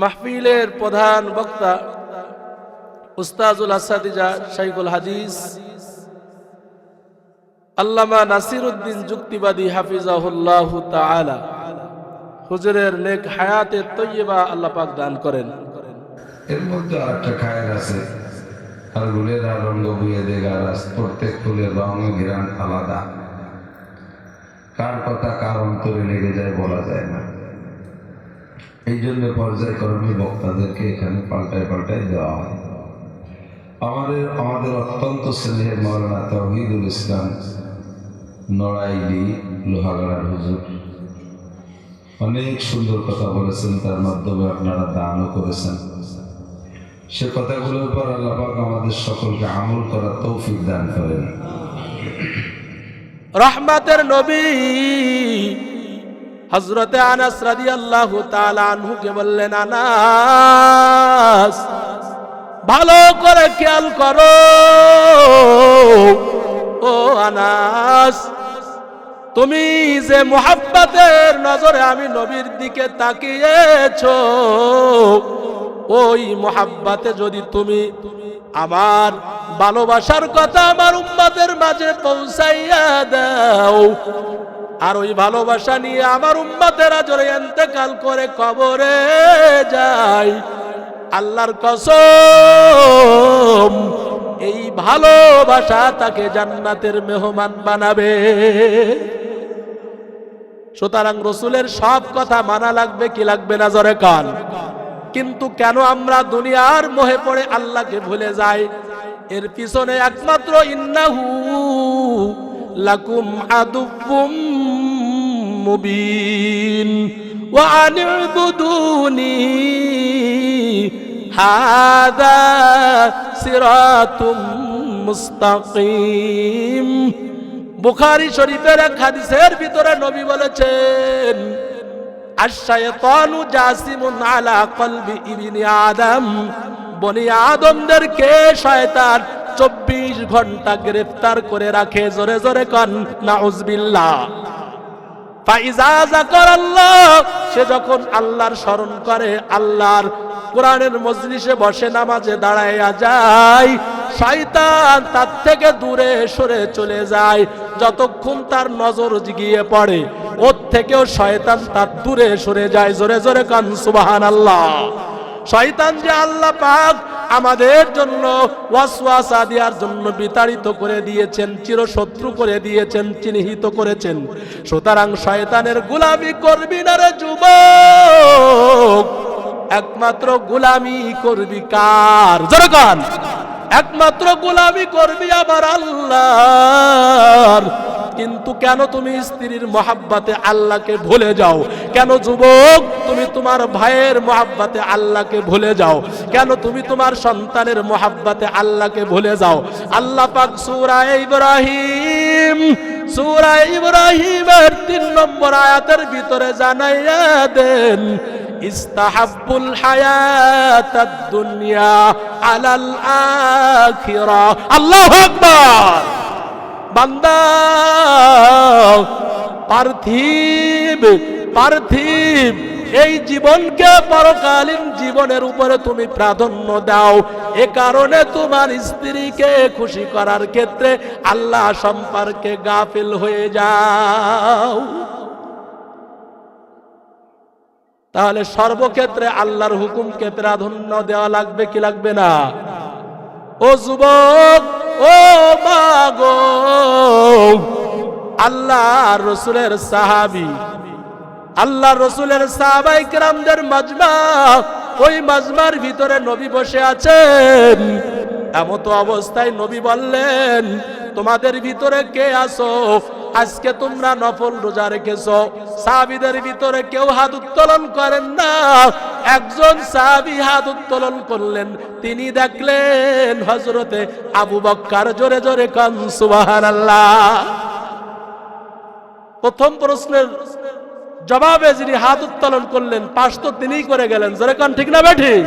মাহফিলের প্রধান বক্তা উস্তাজুল আসাদিজা শাইখুল হাদিস আল্লামা নাসিরউদ্দিন যুক্তিবাদী হাফিজাহুল্লাহু তাআলা হুজুরের নেক হায়াতে তৈয়বা আল্লাহ পাক দান করেন। এর মধ্যে আরেকটা খায়ের আছে, আর ফুলের রঙ বুয়ে দেগারাস, প্রত্যেক ফুলের রঙ ঘিরান আলাদা, কার কথা কার অন্তরে লেগে যায় বলা যায় না। এই জন্য পর্যায়ক্রমে বক্তাদেরকে এখানে পাল্টায় দেওয়া হয়। আমাদের অত্যন্ত স্নেহের মাওলানা তাওহীদুল ইসলাম নড়াইলি লোহাগড়ার হুজুর অনেক সুন্দর কথা বলেছেন, তার মাধ্যমে আপনারা দানও করেছেন। সে কথাগুলোর পর আল্লাহ পাক আমাদের সকলকে আমল করার তৌফিক দান করেন। রহমতের নবী হযরতে আনাস রাদিয়াল্লাহু তাআলা আনহুকে বললেন, আনাস ভালো করে খেয়াল করো, ও আনাস তুমি যে মুহাব্বতের নজরে আমি নবীর দিকে তাকিয়েছো, ওই মুহাব্বতে যদি তুমি আমার ভালোবাসার কথা আমার উম্মতের মাঝে পৌঁছাইয়া দাও, আর ওই ভালোবাসা নিয়ে আমার উম্মতেরা যদি ইন্তেকাল করে কবরে যায়, আল্লাহর কসম এই ভালোবাসা তাকে জান্নাতের মেহমান বানাবে। সুতরাং রাসূলের সব কথা মানা লাগবে কি লাগবে না জোরে কান। কিন্তু কেন আমরা দুনিয়ার মোহে পড়ে আল্লাহকে ভুলে যাই? এর পিছনে একমাত্র ইন্নাহু লাকুম আদুউম মুবিন ওয়া আনি'বুদুনি হাদা সিরাতুম মুস্তাকিম। বুখারী শরীফের এক হাদিসের ভিতরে নবী বলেছেন, আশ-শায়তানু জাসিমুন আলা কলবি ইবনি আদম, বনি আদমদেরকে শয়তান 24 ঘন্টা গ্রেফতার করে রাখে। জোরে জোরে কান নাউযুবিল্লাহ। ফাইজা যাকারাল্লাহ, সে যখন আল্লাহর স্মরণ করে, আল্লাহর কোরআনের মজলিসে বসে নামাজে দাঁড়ায়া যায়, শয়তান তার থেকে দূরে সরে চলে যায়। যতক্ষণ তার নজর গিয়ে পড়ে, ওর থেকেও শয়তান তার দূরে সরে যায়। জোরে জোরে কান সুবহানাল্লাহ। শয়তান যে আল্লাহ পাক আমাদের জন্য ওয়াসওয়াসা দেওয়ার জন্য বিতাড়িত করে দিয়েছেন, চিরশত্রু করে দিয়েছেন, চিহ্নিত করেছেন। সুতরাং শয়তানের গোলামি করবি না রে যুবক, একমাত্র গোলামি করবি কার? জোরে কান। একমাত্র গোলামি করবি আবার আল্লাহর। কিন্তু কেন তুমি স্ত্রীর মহাব্বতে আল্লাহকে ভুলে যাও? কেন যুবক তুমি তোমার ভাইয়ের মহাব্বতে আল্লাহকে ভুলে যাও? কেন তুমি তোমার সন্তানের মহাব্বতে আল্লাহকে ভুলে যাও? আল্লাহ পাক সূরা ইব্রাহিমের 3 নম্বর আয়াতের ভিতরে জানাইয়া দেন, ইস্তাহাব্বুল হায়াতাদ দুনিয়া আলাল আখিরাহ। আল্লাহু আকবার। বান্দা, পার্থিব এই জীবনকে পরকালীন জীবনের উপরে তুমি প্রাধান্য দাও। এ কারণে তোমার স্ত্রীকে খুশি করার ক্ষেত্রে আল্লাহ সম্পর্কে গাফিল হয়ে যাও। তাহলে সর্বক্ষেত্রে আল্লাহর হুকুমকে প্রাধান্য দেওয়া লাগবে কি লাগবে না? ও যুবক, ও মাগো, আল্লাহর রাসূলের সাহাবী, আল্লাহর রাসূলের সাহাবায়ে কেরামদের মাজমা, ওই মাজমার ভিতরে নবী বসে আছেন। এমত অবস্থায় নবী বললেন, তোমাদের ভিতরে কে আছো আজকে তোমরা নফল রোজা রেখেছো? সাহাবীদের ভিতরে কেউ হাত উত্তোলন করেন না। একজন সাহাবী হাত উত্তোলন করলেন, তিনি দেখলেন হযরতে আবু বকর। জোরে জোরে কান সুবহানাল্লাহ। প্রথম প্রশ্নের জবাবে যিনি হাত উত্তোলন করলেন, পাশ তো তিনিই করে গেলেন। জোরে কান ঠিক না বেঠিক?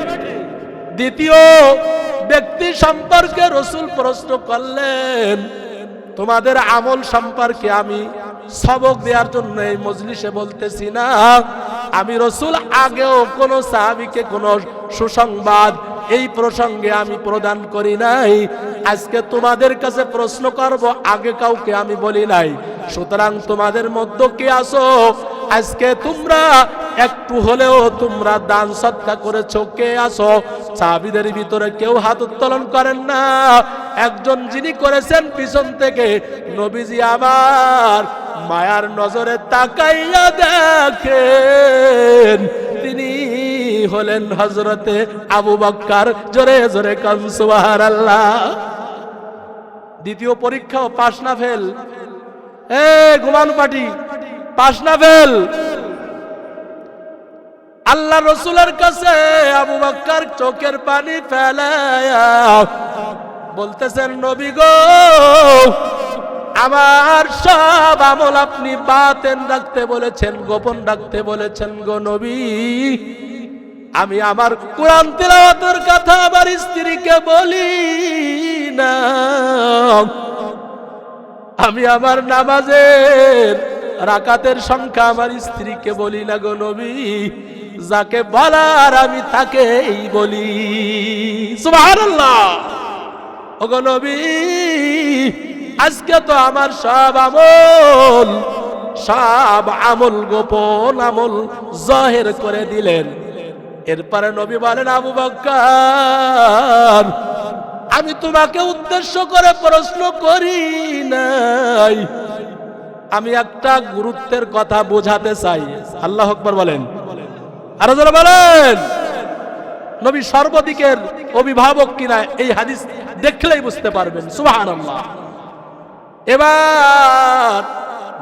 দ্বিতীয় ব্যক্তি সম্পর্কে রাসূল প্রশ্ন করলেন, তোমাদের আমল সম্পর্কে আমি সবক দেওয়ার জন্য এই মজলিসে বলতেছি না, আমি রাসূল আগেও কোন সাহাবীকে কোন সুসংবাদ এই প্রসঙ্গে আমি প্রদান করি নাই। আজকে তোমাদের কাছে প্রশ্ন করব, আগে কাউকে আমি বলি নাই। সুতরাং তোমাদের মধ্যে কে আসো আজকে তোমরা একটু হলেও তোমরা দান সদকা করেছো, কে আসো? সাহাবীদের ভিতরে কেউ হাত উত্তোলন করেন না। একজন যিনি করেছেন পিছন থেকে নবীজি আবার মায়ার নজরে তাকাইয়া দেখেন, তিনি হলেন হযরতে আবু বকর। জোরে জোরে কান সুবহানাল্লাহ। দ্বিতীয় পরীক্ষাও পাস না ফেল। ঘুমানো পাটি, পাস না ফেল। আল্লাহ রসুলের কাছে আবু বকর চোখের পানি ফেলায়া বলতেছেন, নবী গো, আমার সব আমল আপনি বাতেন রাখতে বলেছেন, গোপন রাখতে বলেছেন গো নবী। আমি আমার কোরআন তেলাওয়াতের কথা আমার স্ত্রীকে বলি না, আমি আমার নামাজের রাকাতের সংখ্যা আমার স্ত্রীকে বলি না গো নবী। যাকে বলার আমি তাকেই বলি। সুবহানাল্লাহ। ও গো নবী, আজকে তো আমার সব আমল গোপন আমল জাহির করে দিলেন। এরপরে নবী বলেন, আবু বকর, আমি তোমাকে উদ্দেশ্য করে প্রশ্ন করি নাই, আমি একটা গুরুত্বের কথা বোঝাতে চাই। আল্লাহু আকবার বলেন, আর যারা বলেন। নবী সর্বদিকের অভিভাবক কিনা এই হাদিস দেখলেই বুঝতে পারবেন। সুবহানাল্লাহ। এবার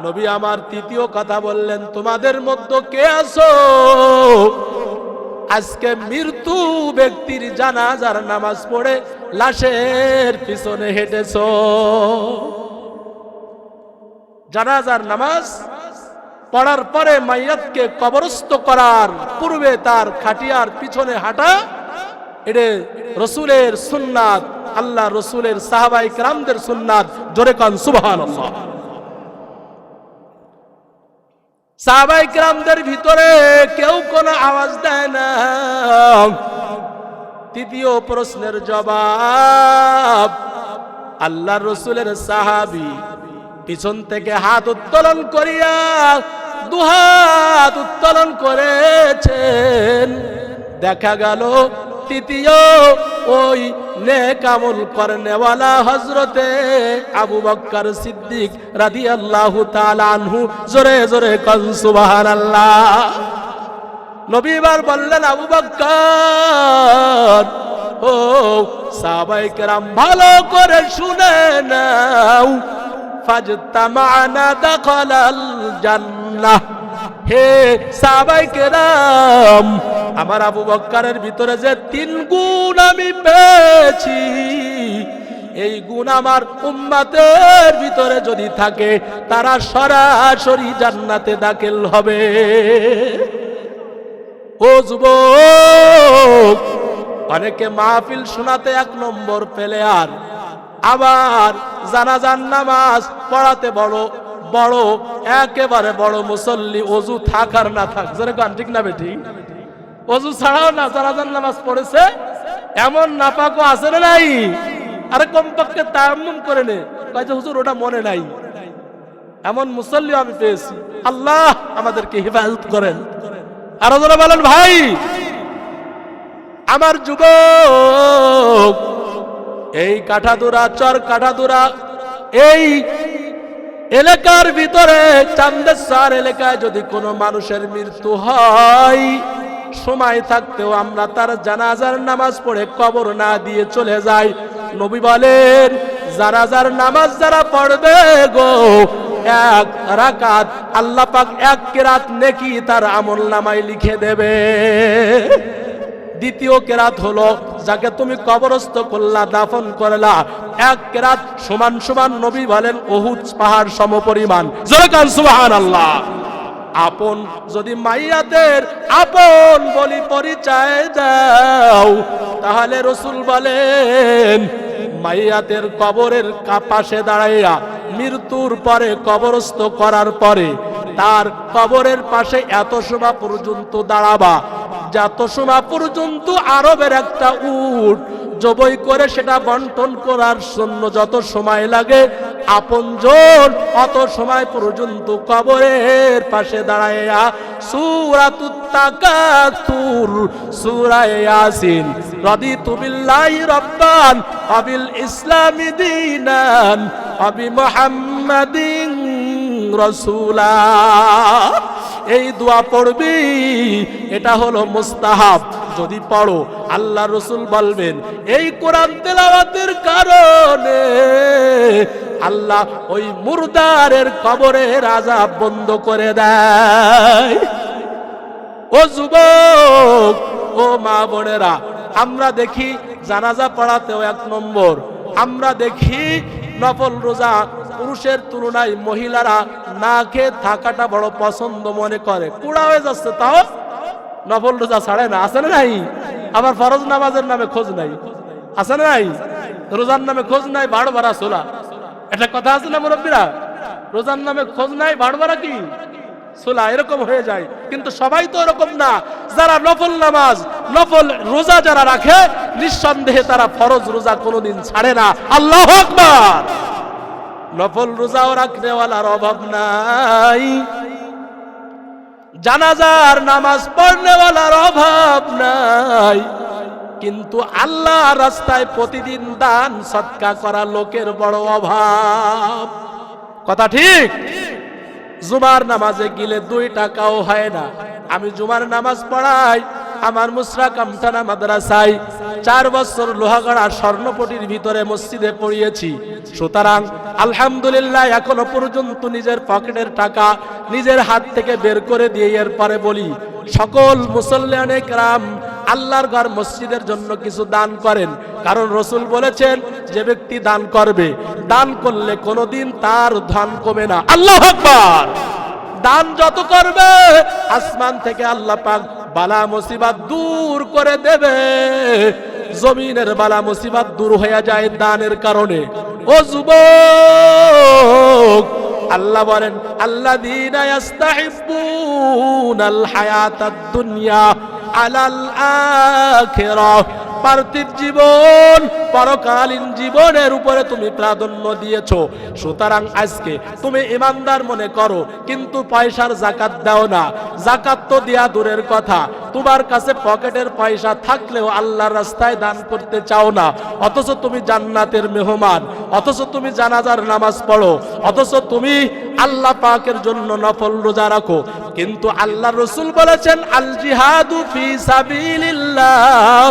নবী আমার তৃতীয় কথা বললেন, তোমাদের মধ্যে কে আছো আজকে মৃত্যু ব্যক্তির জানাজার নামাজ পড়ে লাশের পিছনে হেঁটেছো? জানাজার নামাজ পড়ার পরে মাইয়াতকে কবরস্থ করার পূর্বে তার খাটিয়ার পিছনে হাঁটা, এটা রাসূলের সুন্নাত, আল্লাহ রাসূলের সাহাবায়ে কেরামদের সুন্নাত। জোরে কান সুবহানাল্লাহ। সাহাবায়ে কেরামদের ভিতরে কেউ কোনো আওয়াজ দেয় না। তৃতীয় প্রশ্নের জবাব, আল্লাহ রাসূলের সাহাবী পিছন থেকে হাত উত্তোলন করিয়া দুহাত উত্তোলন করেছেন। দেখা গেল তৃতীয় ওই নেক আমল করনেওয়ালা হযরতে আবু বকর সিদ্দিক রাদিয়াল্লাহু তাআলা আনহু। জোরে জোরে কান সুবহানাল্লাহ। নবী এবার বললেন, আবু বকর, ও সাহাবায়ে কেরাম ভালো করে শুনে নাও, ফাজতামানা দাখালাল জান্নাহ। হে সাহাবায়ে কেরাম, আমার আবু বকরের ভিতরে যে 3 গুণ আমি পেয়েছি, এই গুণ আমার উম্মতের ভিতরে যদি থাকে তারা সরাসরি জান্নাতে দাখিল হবে। ও যুবক, অনেকে মাহফিল শোনাতে 1 নম্বর পেলে আর আবার জানাজার নামাজ পড়াতে বড় বড় একেবারে বড় মুসল্লি, ওযু থাক আর না থাক, যারা গান ঠিক না বেঠি, ওযু ছাড়াও না জানাজার নামাজ পড়েছে এমন নাপাকও আছে না নাই? আরে কমপক্ষে তায়াম্মুম করে নে, কয় হুজুর ওটা মনে নাই। এমন মুসল্লি আমি পেয়েছি। আল্লাহ আমাদেরকে হেফাজত করেন। আর যারা বলেন, ভাই আমার যুবক, এই কাঠাদুরা চর কাঠাদুরা এই এলাকার ভিতরে চান্দেশ্বর এলাকায় যদি কোনো মানুষের মৃত্যু হয়, সময় থাকতেও আমরা তার জানাজার নামাজ পড়ে কবর না দিয়ে চলে যাই। নবী বলেন, জানাজার নামাজ যারা পড়বে গো 1 রাকাত, আল্লাহ পাক 1 কেরাত নেকি তার আমলনামায় লিখে দেবে। দ্বিতীয় কেরাত হলো যাকে তুমি কবরস্থ করলা, দাফন করলা, 1 কেরাত সমান সমান নবী বলেন উহুদ পাহাড় সমপরিমাণ। জোরে কান সুবহানাল্লাহ। আপন যদি মাইয়াতের আপন বলি পরিচয় দাও, তাহলে রাসূল বলেন মাইয়াতের কবরের পাশে দাঁড়াইয়া মৃত্যুর পরে কবরস্থ করার পরে তার কবরের পাশে এত সময় পর্যন্ত দাঁড়াবা, যত সময় পর্যন্ত আরবের একটা উট জবাই করে সেটা বন্টন করার জন্য যত সময় লাগে, আপনজন অত সময় পর্যন্ত কবরের পাশে দাঁড়ায়া সূরাতুত তাকাসুর, সূরা ইয়াসিন, রাদিতু বিল্লাহি রাব্বান ওয়া বিল ইসলামি দীনান ওয়া বি মুহাম্মাদিন রাসূলা, এই দোয়া পড়বি। এটা হলো মুস্তাহাব, যদি পড়ো আল্লাহ রসুল বলবেন এই কোরআন তেলাওয়াতের কারণে আল্লাহ ওই মুরদারের কবরের আযাব বন্ধ করে দেয়। ও যুবক, ও মা বোনেরা, আমরা দেখি জানাজা পড়াতেও 1 নম্বর, আমরা দেখি নফল রোজা পুরুষের তুলনায় মহিলারা না খেয়ে থাকাটা বড় পছন্দ মনে করে। কুড়া হয়ে যাচ্ছে, তাও নফল রোজা ছাড়ে না, আছে না নাই? আবার ফরজ নামাজের নামে খোঁজ নাই, আছে না নাই? রোজার নামে খোঁজ নাই, বাড় ভাড়া চোলা, এটা কথা আছে না মুরব্বীরা? রোজার নামে খোঁজ নাই, বাড় ভাড়া কি চোলা, এরকম হয়ে যায়। কিন্তু সবাই তো এরকম না। যারা নফল নামাজ, নফল রোজা যারা রাখে, নিঃসন্দেহে তারা ফরজ রোজা কোনোদিন ছাড়ে না। আল্লাহু আকবার। নফল রোজাও রাখনেওয়ালার অভাব নাই, জানাজার নামাজ পড়নেওয়ালার অভাব নাই, কিন্তু আল্লাহ রাস্তায় প্রতিদিন দান সদকা করা লোকের বড় অভাব। কথা ঠিক? জুমার নামাজে গেলে 2 টাকাও হয় না। আমি জুমার নামাজ পড়াই আমার মুসরা কামঠানা মাদ্রাসায়, 4 বছর লোহাগড়া স্বর্ণপটির ভিতরে মসজিদে পড়িয়েছি। সুতরাং আলহামদুলিল্লাহ এখনো পর্যন্ত নিজের পকেটের টাকা নিজের হাত থেকে বের করে দিয়ে এরপরে বলি, সকল মুসল্লিয়ানে কেরাম আল্লাহর ঘর মসজিদের জন্য কিছু দান করেন, কারণ রসুল বলেছেন যে ব্যক্তি দান করবে, দান করলে কোনোদিন তার ধন কমে না। আল্লাহু আকবার। দান যত করবে আসমান থেকে আল্লাহ পাক বালা মুসিবত দূর করে দেবে। জমিনের বালা মুসিবত দূর হয়ে যায় দানের কারণে। ও যুবক, আল্লাহ বলেন আল্লাযীনা ইস্তাহিব্বুনাল হায়াতাদ দুনিয়া আলাল আখিরাহ, পার্থিব জীবন পরকালীন জীবনের উপরে তুমি প্রাধান্য দিয়েছো। সুতরাং আজকে তুমি ইমানদার মনে করো, কিন্তু পয়সার যাকাত দাও না। যাকাত তো দেয়া দূরের কথা, তোমার কাছে পকেটের পয়সা থাকলেও আল্লাহর রাস্তায় দান করতে চাও না। অথচ তুমি জান্নাতের মেহমান, অথচ তুমি জানাজার নামাজ পড়ো, অথচ তুমি আল্লাহ পাকের জন্য নফল রোজা রাখো। কিন্তু আল্লাহ রসুল বলেছেন আল জিহাদু ফি সাবিলিল্লাহ,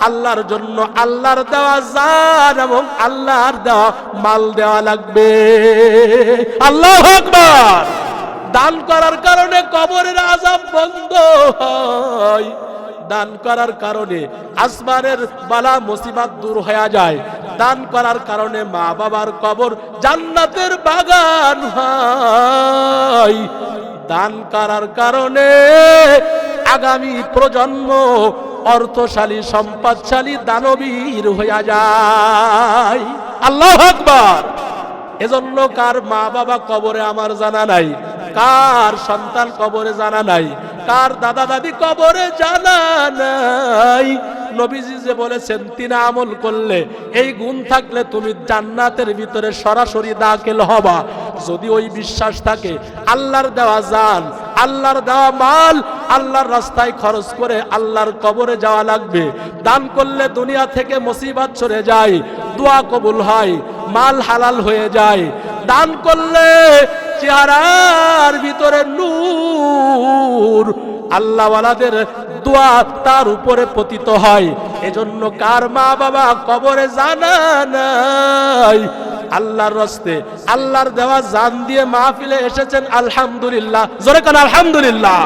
আল্লাহর জন্য আল্লাহর দেওয়া জান এবং আল্লাহর দেওয়া মাল দেওয়া লাগবে। আল্লাহু আকবার। দান করার কারণে কবরের আযাব বন্ধ হয়, দান করার কারণে আসমানের বালা মুসিবত দূর হয়ে যায়, দান করার কারণে মা বাবার কবর জান্নাতের বাগান হয়, দান করার কারণে আগামী প্রজন্ম অর্থশালী সম্পদশালী দানবীর হয়ে যায়। আল্লাহু আকবার। এজন্য কার মা বাবা কবরে আমার জানা নাই, কার সন্তান কবরে জানা নাই, কার দাদা দাদি কবরে জানা নাই। নবীজি যে বলেছেন 3 আমল করলে, এই গুণ থাকলে তুমি জান্নাতের ভিতরে সরাসরি দাখিল হবা। যদি ওই বিশ্বাস থাকে, আল্লাহর দেওয়া জান, আল্লাহর দেওয়া মাল আল্লাহর রাস্তায় খরচ করে আল্লাহর কবরে যাওয়া লাগবে। দান করলে দুনিয়া থেকে মুসিবত সরে যায়, দোয়া কবুল হয়, মাল হালাল হয়ে যায়। দান করলে চেহারার ভিতরে নূর, আল্লাহওয়ালাদের দোয়া তার উপরে পতিত হয়। এজন্য কার মা বাবা কবরে জানা নাই, আল্লাহর রাস্তে আল্লাহর দেওয়া জান দিয়ে মাহফিলে এসেছেন, আলহামদুলিল্লাহ। জোরে কান আলহামদুলিল্লাহ।